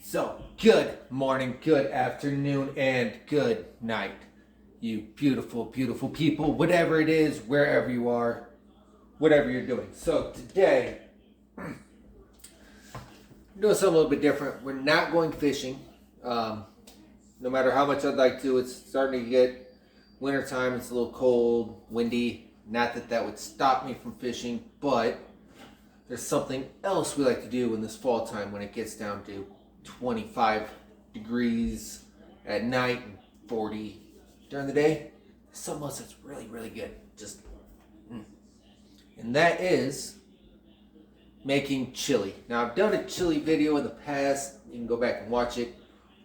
So, good morning, good afternoon, and good night, you beautiful, beautiful people, whatever it is, wherever you are, whatever you're doing. So, today, I'm doing something a little bit different. We're not going fishing. No matter how much I'd like to, it's starting to get wintertime. It's a little cold, windy. Not that that would stop me from fishing, but there's something else we like to do in this fall time when it gets down to 25 degrees at night and 40 during the day. There's something else that's really, really good. And that is making chili. Now, I've done a chili video in the past. You can go back and watch it.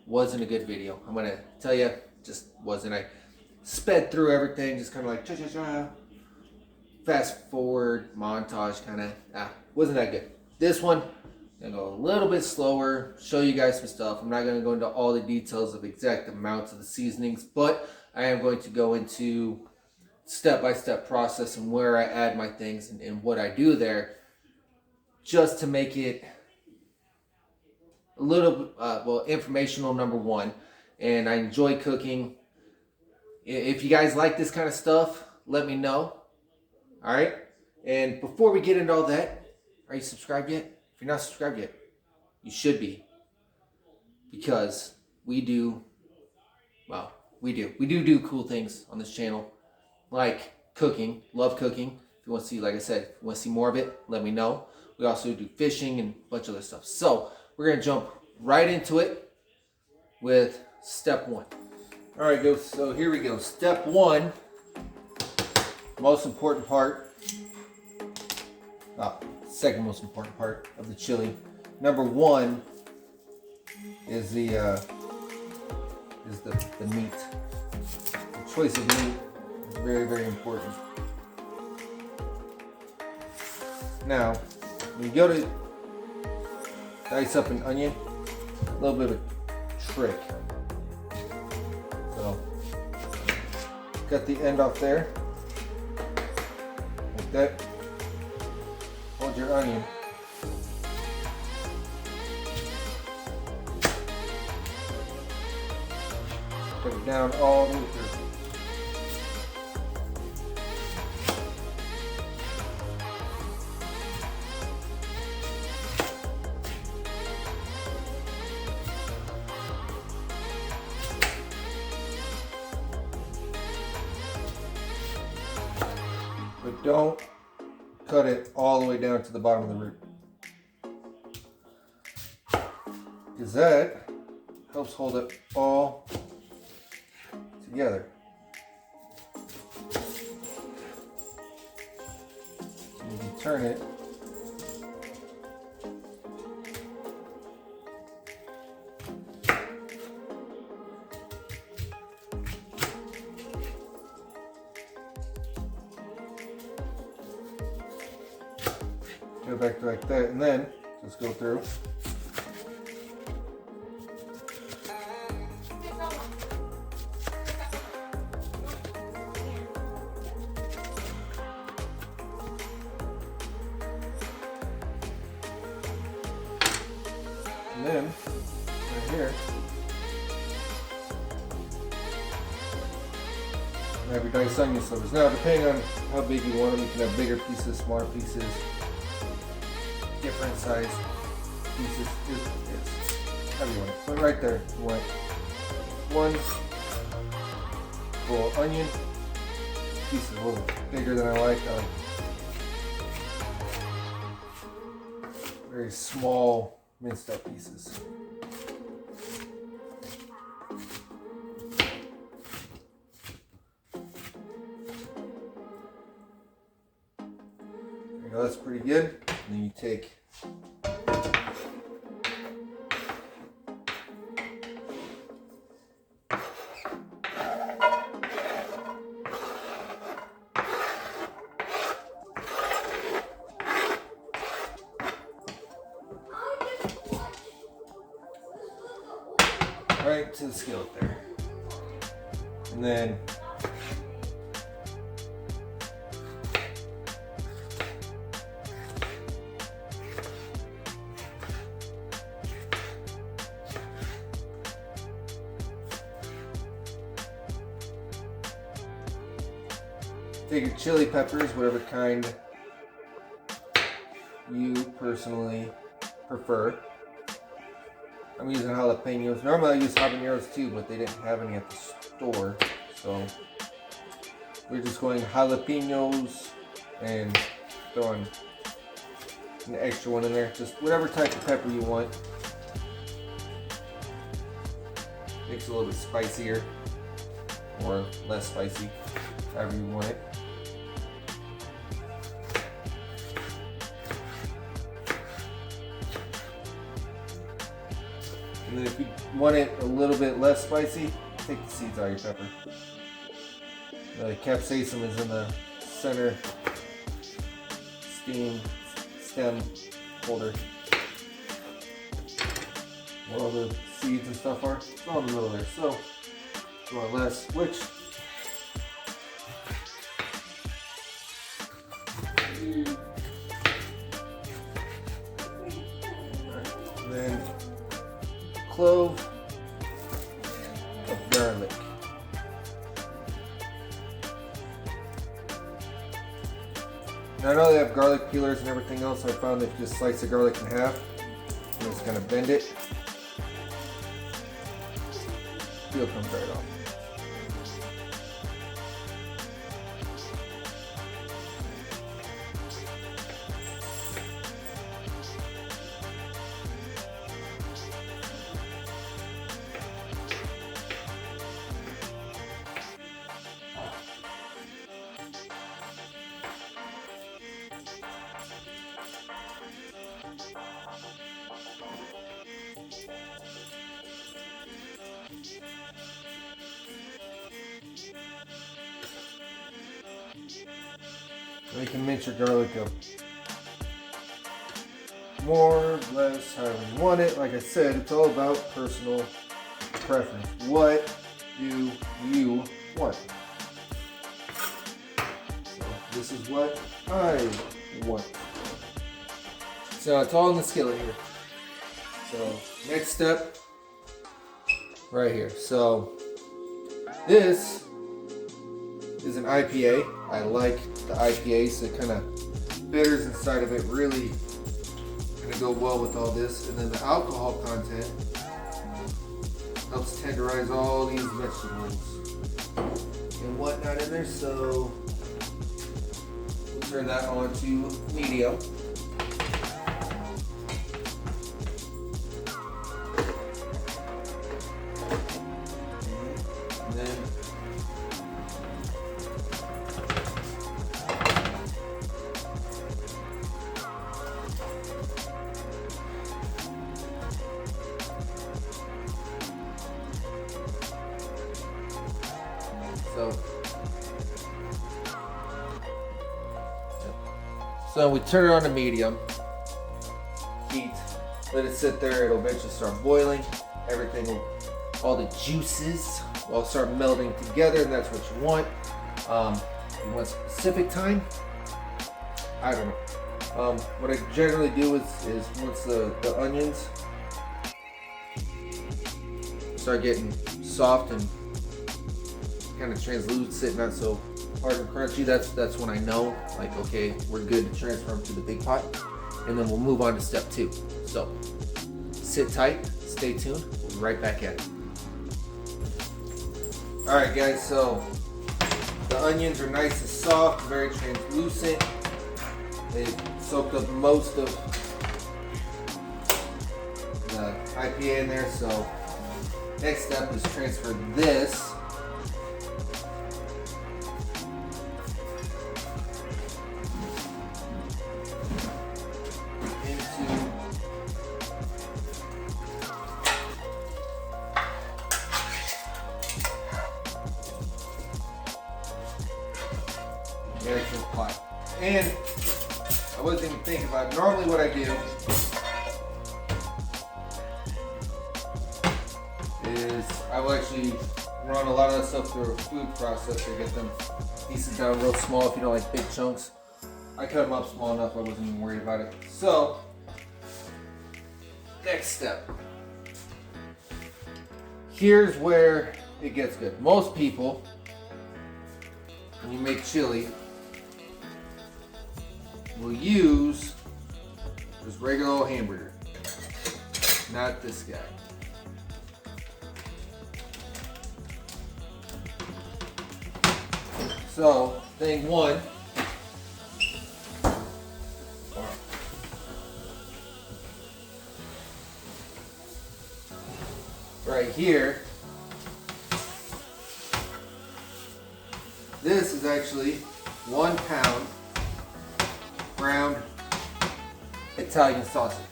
Wasn't a good video. I'm gonna tell you, just wasn't. I sped through everything, just kind of like cha-cha-cha. Fast forward, montage, kind of, wasn't that good. This one, I'm gonna go a little bit slower, show you guys some stuff. I'm not gonna go into all the details of exact amounts of the seasonings, but I am going to go into step-by-step process and where I add my things and what I do there, just to make it a little, informational, number one. And I enjoy cooking. If you guys like this kind of stuff, let me know. All right. And before we get into all that, are you subscribed yet? If you're not subscribed yet, you should be. Because we do cool things on this channel. Like cooking. Love cooking. If you want to see, like I said, if you want to see more of it, let me know. We also do fishing and a bunch of other stuff. So we're going to jump right into it with step one. All right, guys. So here we go. Step one. Most important part, second most important part of the chili. Number one is the meat. The choice of meat is very, very important. Now, when you go to dice up an onion, a little bit of a trick. So, cut the end off there. That, hold your onion, put it down all the way through. But don't cut it all the way down to the bottom of the root, because that helps hold it all together. So you can turn it go back to like that, and then just go through. And then, right here, you have your diced onion slivers. Now, depending on how big you want them, you can have bigger pieces, smaller pieces. Different size pieces is how you want it. But right there, you want one full onion. Piece is a little bigger than I like. Very small minced up pieces. There you go, that's pretty good. And then you take right to the skillet there. And then Take your chili peppers, whatever kind you personally prefer. I'm using jalapenos. Normally I use habaneros too, but they didn't have any at the store. So we're just going jalapenos and throwing an extra one in there. Just whatever type of pepper you want. Makes it a little bit spicier or less spicy, however you want it. And then if you want it a little bit less spicy, take the seeds out of your pepper. The capsaicin is in the center stem holder. Where all the seeds and stuff are, it's all in the middle there. So, more or less, which and then clove of garlic. Now I know they have garlic peelers and everything else. I found that if you just slice the garlic in half, I'm just gonna bend it. Peel comes right off. You can mince your garlic up more, less, however you want it. Like I said, it's all about personal preference. What do you want? So this is what I want. So it's all in the skillet here. So next step, right here. So this is an IPA. I like the IPA, so kind of bitters inside of it really gonna go well with all this. And then the alcohol content helps tenderize all these vegetables and whatnot in there. So we'll turn that on to medium. And then So we turn it on to medium heat, let it sit there, it'll eventually start boiling, everything will, all the juices will start melting together, and that's what you want. You want specific time? I don't know. What I generally do is once the onions start getting soft and kind of translucent, not so hard and crunchy, that's when I know, like, okay, we're good to transfer them to the big pot, and then we'll move on to step 2. So sit tight, stay tuned, we'll be right back at it. All right, guys, so the onions are nice and soft, very translucent. They've soaked up most of the IPA in there. So next step is transfer this into the actual pot. And I wasn't even thinking about it. Normally what I do is I will actually run a lot of that stuff through a food processor, get them pieces down real small if you don't like big chunks. I cut them up small enough I wasn't even worried about it. So, next step. Here's where it gets good. Most people when you make chili, we'll use just regular old hamburger, not this guy. So, thing one, right here, this is actually 1 pound ground Italian sausage.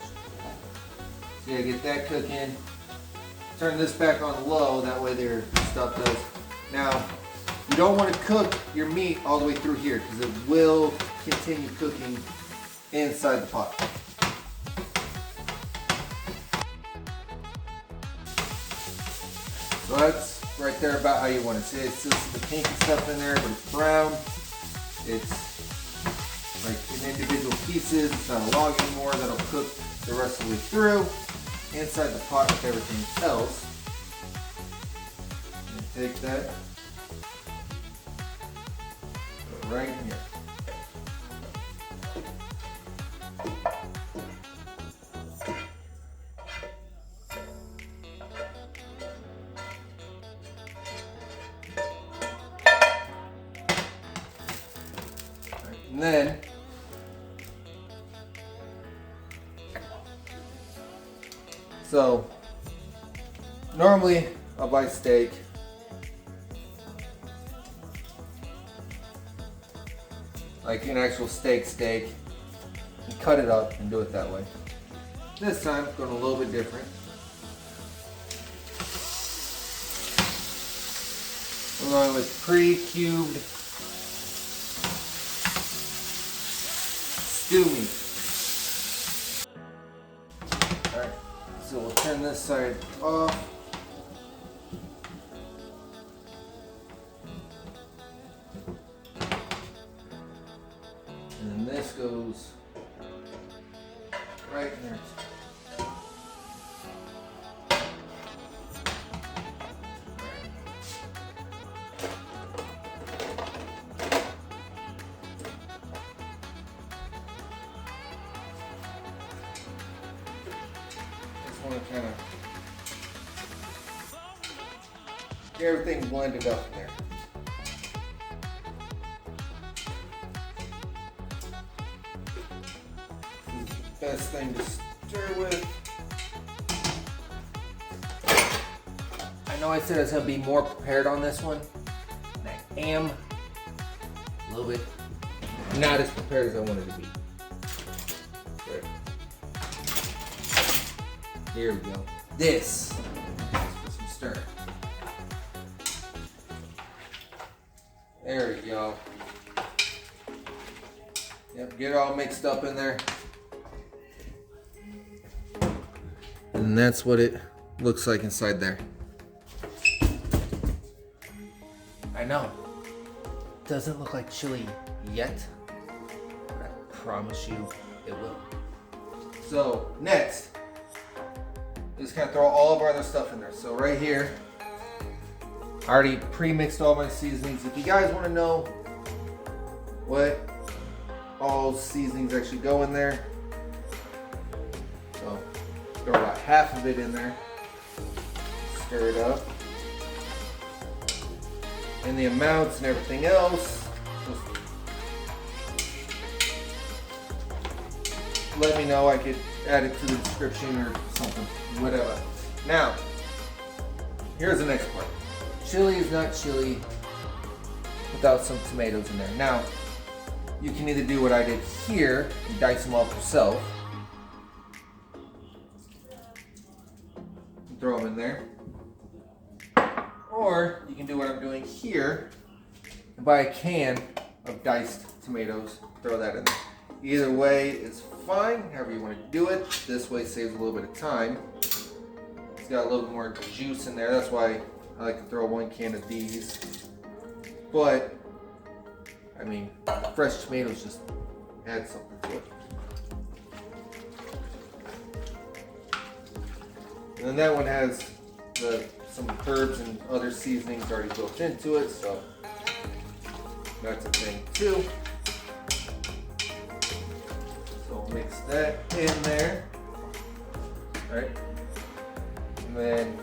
So you gotta get that cooking. Turn this back on low, that way their stuff does. Now, you don't want to cook your meat all the way through here because it will continue cooking inside the pot. So that's right there about how you want it. See, it's just the pinky stuff in there, but it's brown. It's like in individual pieces. It's not a log anymore. That'll cook the rest of the way through inside the pot with everything else. And take that. Right here. And then so normally I'll buy steak. Like an actual steak, and cut it up and do it that way. This time, it's going a little bit different. We're going with pre-cubed stew meat. Alright, so we'll turn this side off. And then this goes right in there. Just want to kind of get everything blended up in there. Best thing to stir with. I know I said I was going to be more prepared on this one, and I am a little bit not as prepared as I wanted to be. But here we go. This is for some stir. There we go. Yep, get it all mixed up in there. And that's what it looks like inside there. I know, doesn't look like chili yet, but I promise you it will. So next, just kind of throw all of our other stuff in there. So right here, I already pre-mixed all my seasonings. If you guys want to know what all seasonings actually go in there, so throw about half of it in there, stir it up, and the amounts and everything else, just let me know. I could add it to the description or something, whatever. Now, here's the next part. Chili is not chili without some tomatoes in there. Now, you can either do what I did here and dice them off yourself, throw them in there, or you can do what I'm doing here and buy a can of diced tomatoes, throw that in there. Either way is fine, however you want to do it. This way saves a little bit of time. It's got a little more juice in there, that's why I like to throw 1 can of these. But, I mean, fresh tomatoes just add something to it. And then that one has some herbs and other seasonings already built into it, so That's a thing too. So mix that in there. Alright. And then,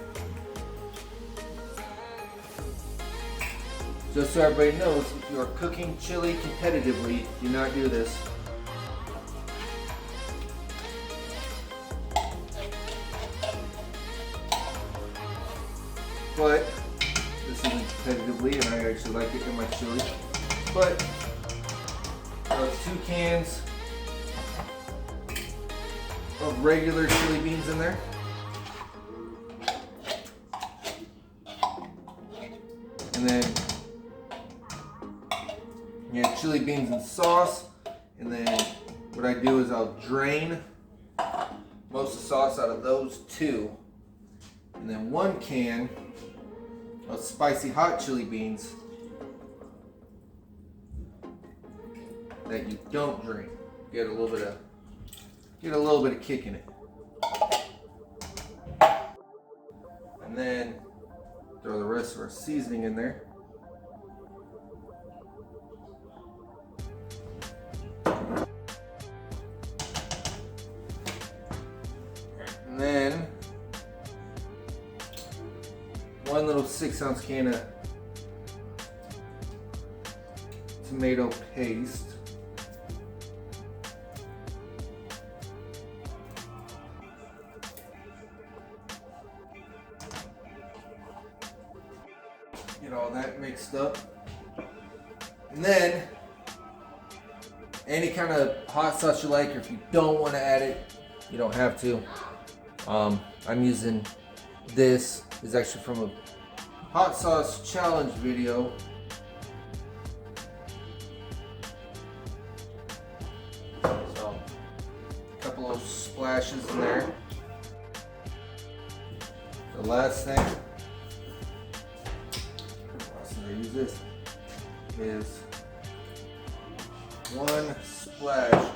just so everybody knows, if you are cooking chili competitively, do not do this. But this isn't competitively, and I actually like it in my chili. But 2 cans of regular chili beans in there. And then you have chili beans and sauce. And then what I do is I'll drain most of the sauce out of those 2. And then 1 can of spicy hot chili beans that you don't drain. Get a little bit of kick in it. And then throw the rest of our seasoning in there. And then 1 little 6-ounce can of tomato paste. Get all that mixed up. And then any kind of hot sauce you like, or if you don't want to add it, you don't have to. I'm using this. It's actually from a hot sauce challenge video. So a couple of splashes in there. The last thing, I use this, is 1 splash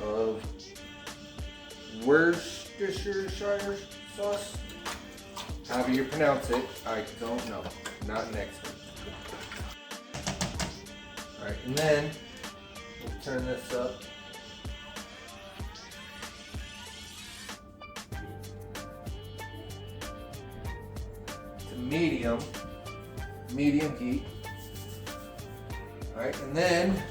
of Worcestershire sauce. However you pronounce it, I don't know. Not an expert. Alright, and then we'll turn this up. To medium heat. Alright, and then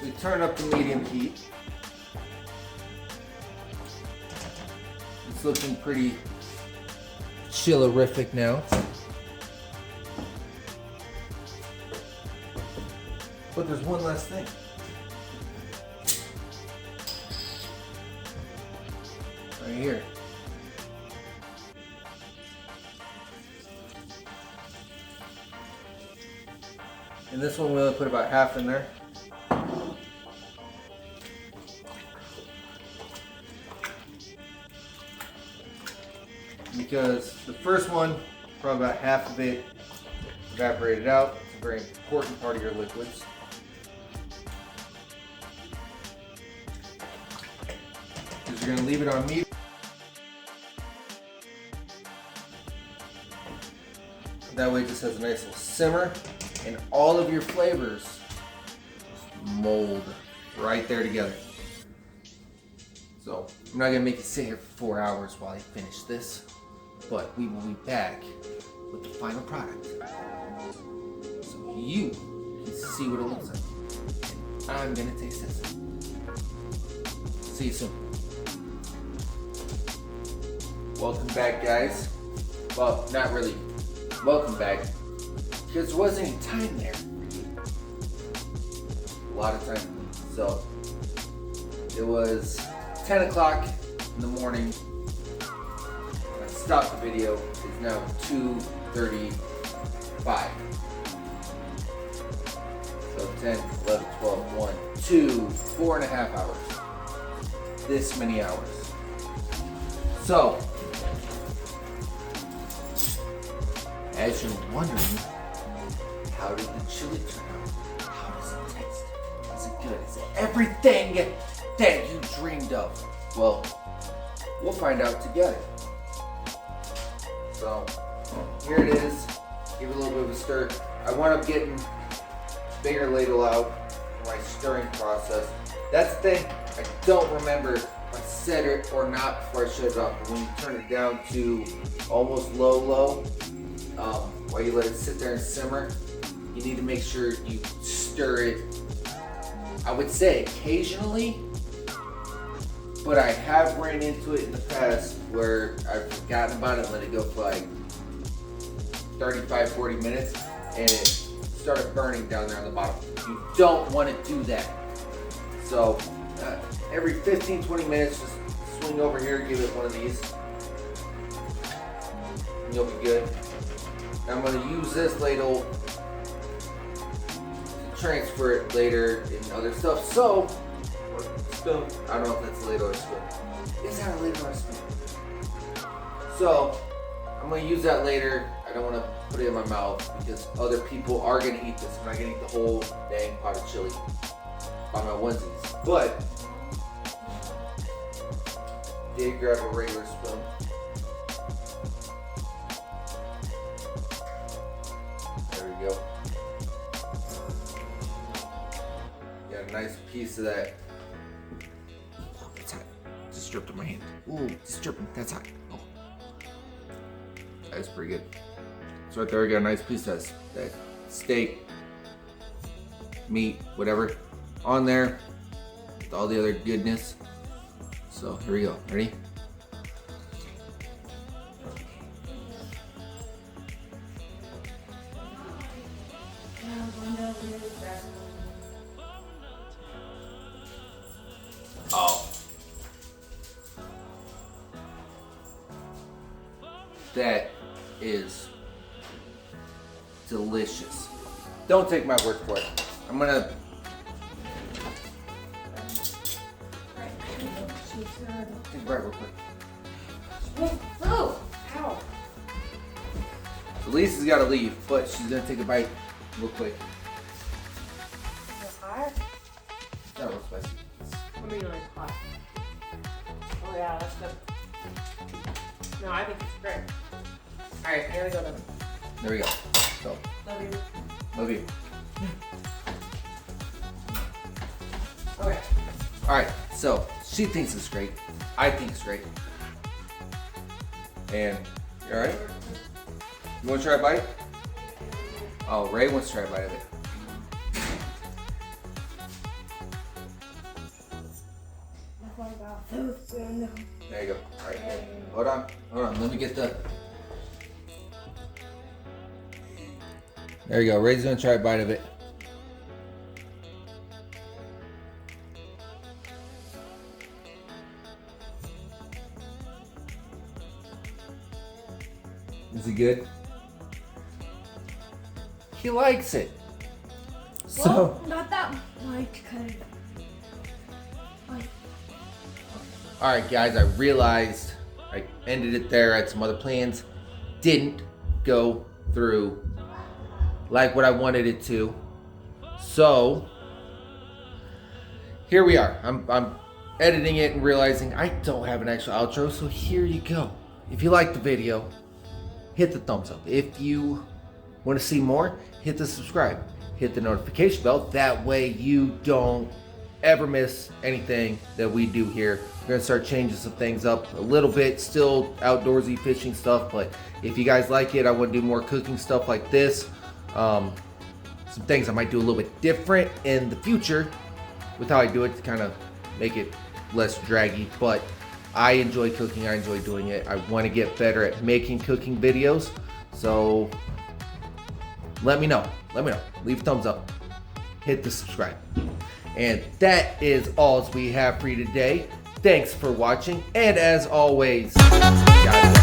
we turn up to medium heat. It's looking pretty chillerific now. But there's one last thing. Right here. And this one we only put about half in there. Because the first one, probably about half of it evaporated out. It's a very important part of your liquids. Because you're going to leave it on medium. That way it just has a nice little simmer, and all of your flavors just mold right there together. So I'm not going to make you sit here for 4 hours while I finish this. But we will be back with the final product, so you can see what it looks like. And I'm gonna taste this. See you soon. Welcome back, guys. Well, not really welcome back, because there wasn't any time there. A lot of time. So it was 10 o'clock in the morning. Stop the video. It's now 2:35. So 10, 11, 12, 1, 2, 4.5 hours. This many hours. So, as you're wondering, how did the chili turn out? How does it taste? Is it good? Is it everything that you dreamed of? Well, we'll find out together. So, here it is. Give it a little bit of a stir. I wound up getting bigger ladle out for my stirring process. That's the thing. I don't remember if I said it or not before I shut it off. But when you turn it down to almost low, while you let it sit there and simmer, you need to make sure you stir it. I would say occasionally, but I have ran into it in the past where I've forgotten about it and let it go for like 35-40 minutes and it started burning down there on the bottom. You don't want to do that. So every 15-20 minutes, just swing over here, give it one of these, and you'll be good. I'm going to use this ladle to transfer it later in other stuff. So, or spoon. I don't know if that's a ladle or a spoon. Is that a ladle or a spoon? So, I'm going to use that later. I don't want to put it in my mouth because other people are going to eat this. I'm not going to eat the whole dang pot of chili by my onesies. But, did grab a regular spoon. There we go. Got a nice piece of that. Oh, that's hot. Just dripped in my hand. Ooh, just dripping. That's hot. Oh. That's pretty good. So right there, we got a nice piece of that steak, meat, whatever, on there with all the other goodness. So here we go. Ready? Oh. That is delicious. Don't take my word for it. I'm gonna take a bite real quick. Oh, ow. So Lisa's gotta leave, but she's gonna take a bite real quick. Is it hot? It's not real spicy. What do you like hot? Oh yeah, that's good. No, I think it's great. Alright, I gotta go then. There we go. So, Love you. love you. Okay. Alright, so she thinks it's great. I think it's great. And, you alright? You wanna try a bite? Oh, Ray wants to try a bite of it. There you go. Alright, hold on. Let me get the. There you go. Ray's gonna try a bite of it. Is he good? He likes it. So. Well, not that much, cause like. Alright guys, I realized I ended it there. I had some other plans. Didn't go through like what I wanted it to. So here we are. I'm editing it and realizing I don't have an actual outro. So here you go. If you like the video, hit the thumbs up. If you want to see more, hit the subscribe. Hit the notification bell. That way you don't ever miss anything that we do here. We're gonna start changing some things up a little bit, still outdoorsy fishing stuff, but if you guys like it, I want to do more cooking stuff like this. Some things I might do a little bit different in the future with how I do it to kind of make it less draggy, but I enjoy cooking. I enjoy doing it. I want to get better at making cooking videos, so let me know. Leave a thumbs up, hit the subscribe. And that is all we have for you today. Thanks for watching, and as always, God bless.